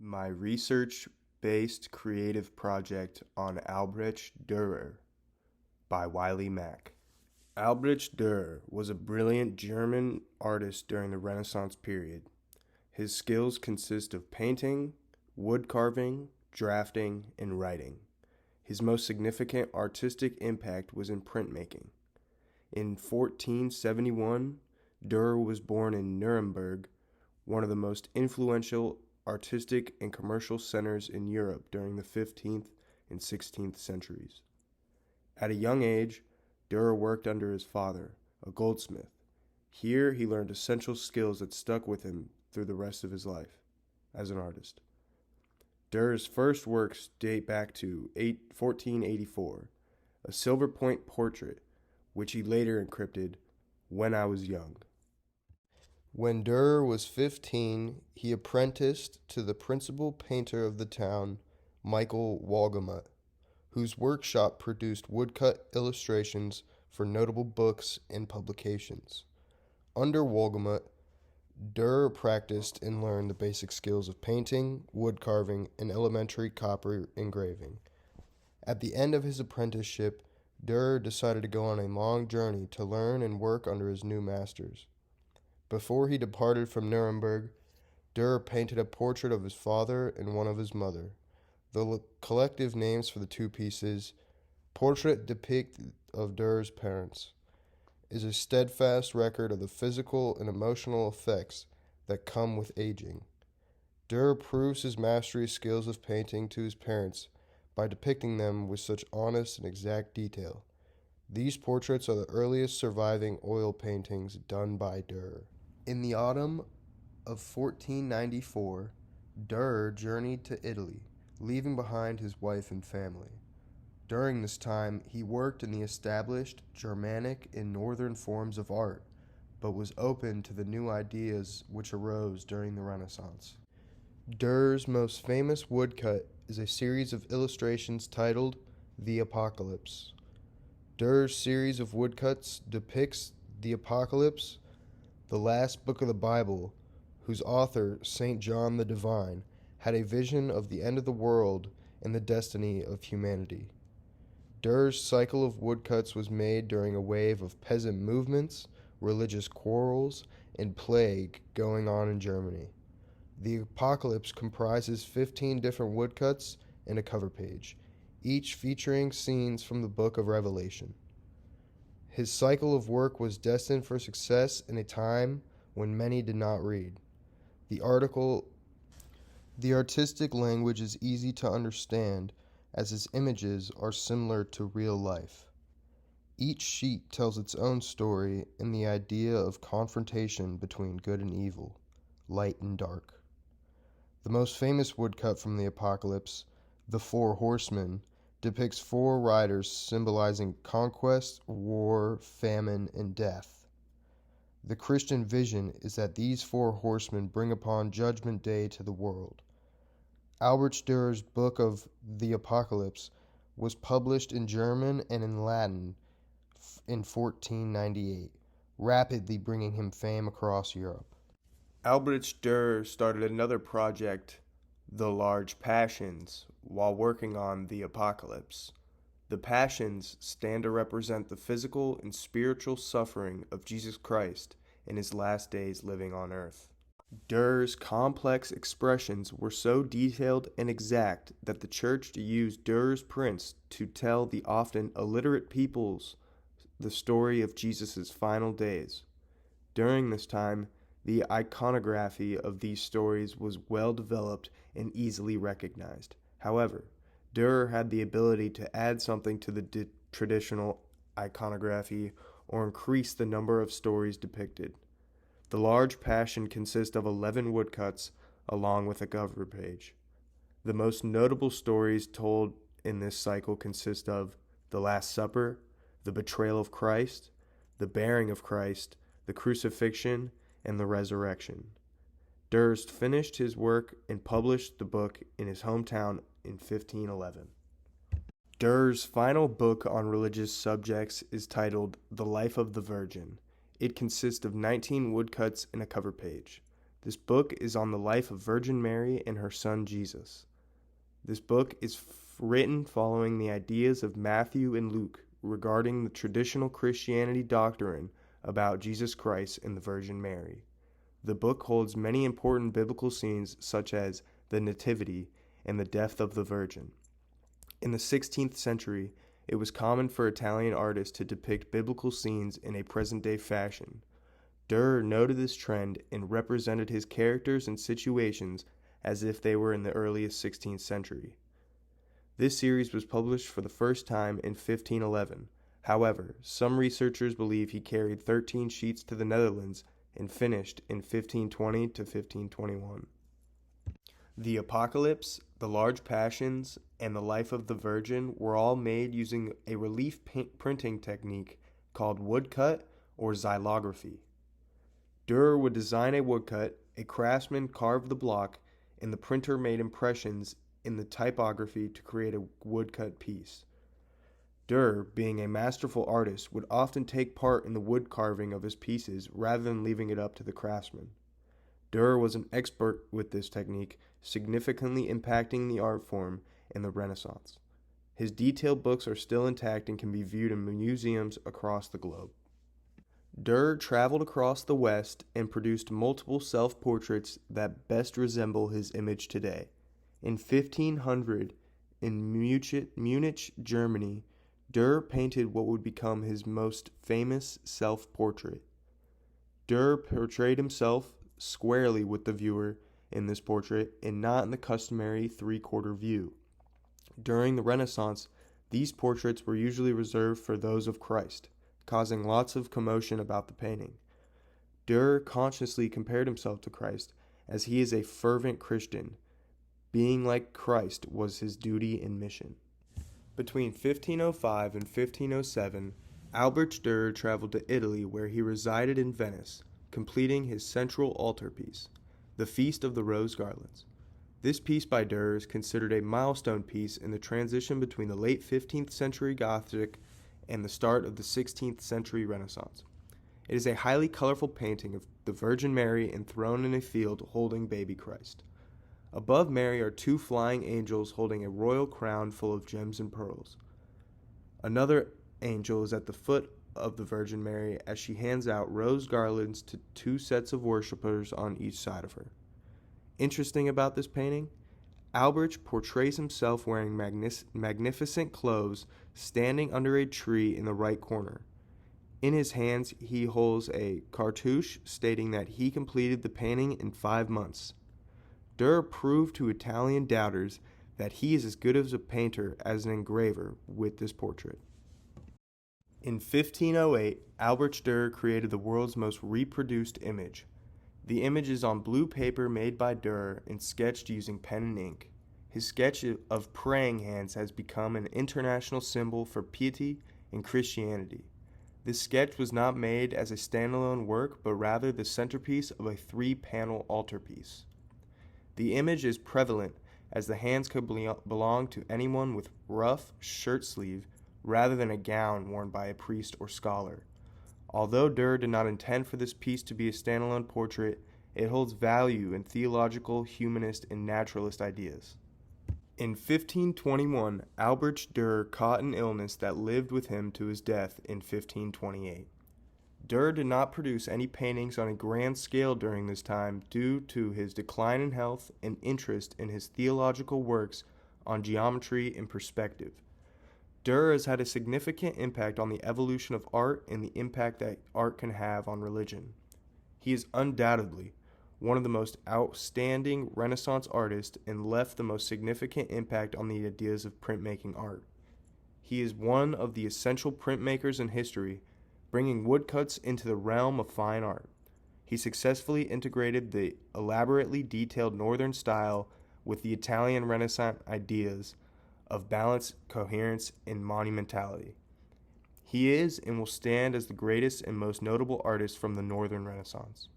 My research-based creative project on Albrecht Dürer by Wiley Mack. Albrecht Dürer was a brilliant German artist during the Renaissance period. His skills consist of painting, wood carving, drafting, and writing. His most significant artistic impact was in printmaking. In 1471, Dürer was born in Nuremberg, one of the most influential artistic and commercial centers in Europe during the 15th and 16th centuries. At a young age, Dürer worked under his father, a goldsmith. Here he learned essential skills that stuck with him through the rest of his life as an artist. Dürer's first works date back to 1484, a silver point portrait, which he later encrypted, "When I was young." When Durer was 15, he apprenticed to the principal painter of the town, Michael Walgemuth, whose workshop produced woodcut illustrations for notable books and publications. Under Walgemuth, Durer practiced and learned the basic skills of painting, wood carving, and elementary copper engraving. At the end of his apprenticeship, Durer decided to go on a long journey to learn and work under his new masters. Before he departed from Nuremberg, Durer painted a portrait of his father and one of his mother. The collective names for the two pieces, Portrait depicted of Durer's parents, is a steadfast record of the physical and emotional effects that come with aging. Durer proves his mastery skills of painting to his parents by depicting them with such honest and exact detail. These portraits are the earliest surviving oil paintings done by Durer. In the autumn of 1494, Durer journeyed to Italy, leaving behind his wife and family. During this time, he worked in the established Germanic and Northern forms of art, but was open to the new ideas which arose during the Renaissance. Durer's most famous woodcut is a series of illustrations titled The Apocalypse. Durer's series of woodcuts depicts the Apocalypse, the last book of the Bible, whose author, St. John the Divine, had a vision of the end of the world and the destiny of humanity. Durer's cycle of woodcuts was made during a wave of peasant movements, religious quarrels, and plague going on in Germany. The Apocalypse comprises 15 different woodcuts and a cover page, each featuring scenes from the book of Revelation. His cycle of work was destined for success in a time when many did not read. The artistic language is easy to understand as his images are similar to real life. Each sheet tells its own story in the idea of confrontation between good and evil, light and dark. The most famous woodcut from the Apocalypse, The Four Horsemen, depicts four riders symbolizing conquest, war, famine, and death. The Christian vision is that these four horsemen bring upon Judgment Day to the world. Albrecht Dürer's book of The Apocalypse was published in German and in Latin in 1498, rapidly bringing him fame across Europe. Albrecht Dürer started another project, The Large Passions, while working on The Apocalypse. The Passions stand to represent the physical and spiritual suffering of Jesus Christ in his last days living on earth. Dürer's complex expressions were so detailed and exact that the church used Dürer's prints to tell the often illiterate peoples the story of Jesus' final days. During this time, the iconography of these stories was well developed and easily recognized. However, Dürer had the ability to add something to the traditional iconography or increase the number of stories depicted. The Large Passion consists of 11 woodcuts along with a cover page. The most notable stories told in this cycle consist of the Last Supper, the betrayal of Christ, the bearing of Christ, the crucifixion, and the resurrection. Dürer finished his work and published the book in his hometown in 1511. Dürer's final book on religious subjects is titled The Life of the Virgin. It consists of 19 woodcuts and a cover page. This book is on the life of Virgin Mary and her son Jesus. This book is written following the ideas of Matthew and Luke regarding the traditional Christianity doctrine about Jesus Christ and the Virgin Mary. The book holds many important biblical scenes such as the Nativity and the death of the Virgin. In the 16th century, it was common for Italian artists to depict biblical scenes in a present-day fashion. Durer noted this trend and represented his characters and situations as if they were in the earliest 16th century. This series was published for the first time in 1511. However, some researchers believe he carried 13 sheets to the Netherlands and finished in 1520 to 1521. The Apocalypse, the Large Passions, and the Life of the Virgin were all made using a relief printing technique called woodcut or xylography. Durer would design a woodcut, a craftsman carved the block, and the printer made impressions in the typography to create a woodcut piece. Durer, being a masterful artist, would often take part in the wood carving of his pieces rather than leaving it up to the craftsman. Durer was an expert with this technique, significantly impacting the art form in the Renaissance. His detailed books are still intact and can be viewed in museums across the globe. Durer traveled across the West and produced multiple self-portraits that best resemble his image today. In 1500, in Munich, Germany, Durer painted what would become his most famous self-portrait. Durer portrayed himself squarely with the viewer in this portrait and not in the customary three-quarter view. During the Renaissance, these portraits were usually reserved for those of Christ, causing lots of commotion about the painting. Durer consciously compared himself to Christ, as he is a fervent Christian. Being like Christ was his duty and mission. Between 1505 and 1507, Albrecht Durer traveled to Italy, where he resided in Venice, completing his central altarpiece, the Feast of the Rose Garlands. This piece by Durer is considered a milestone piece in the transition between the late 15th century Gothic and the start of the 16th century Renaissance. It is a highly colorful painting of the Virgin Mary enthroned in a field holding baby Christ. Above Mary are two flying angels holding a royal crown full of gems and pearls. Another angel is at the foot of the Virgin Mary as she hands out rose garlands to two sets of worshippers on each side of her. Interesting about this painting, Albrecht portrays himself wearing magnificent clothes, standing under a tree in the right corner. In his hands, he holds a cartouche stating that he completed the painting in 5 months. Durer proved to Italian doubters that he is as good as a painter as an engraver with this portrait. In 1508, Albrecht Durer created the world's most reproduced image. The image is on blue paper made by Durer and sketched using pen and ink. His sketch of praying hands has become an international symbol for piety and Christianity. This sketch was not made as a standalone work, but rather the centerpiece of a 3-panel altarpiece. The image is prevalent, as the hands could belong to anyone with rough shirt sleeve rather than a gown worn by a priest or scholar. Although Durer did not intend for this piece to be a standalone portrait, it holds value in theological, humanist, and naturalist ideas. In 1521, Albrecht Durer caught an illness that lived with him to his death in 1528. Durer did not produce any paintings on a grand scale during this time due to his decline in health and interest in his theological works on geometry and perspective. Durer has had a significant impact on the evolution of art and the impact that art can have on religion. He is undoubtedly one of the most outstanding Renaissance artists and left the most significant impact on the ideas of printmaking art. He is one of the essential printmakers in history, bringing woodcuts into the realm of fine art. He successfully integrated the elaborately detailed Northern style with the Italian Renaissance ideas of balance, coherence, and monumentality. He is and will stand as the greatest and most notable artist from the Northern Renaissance.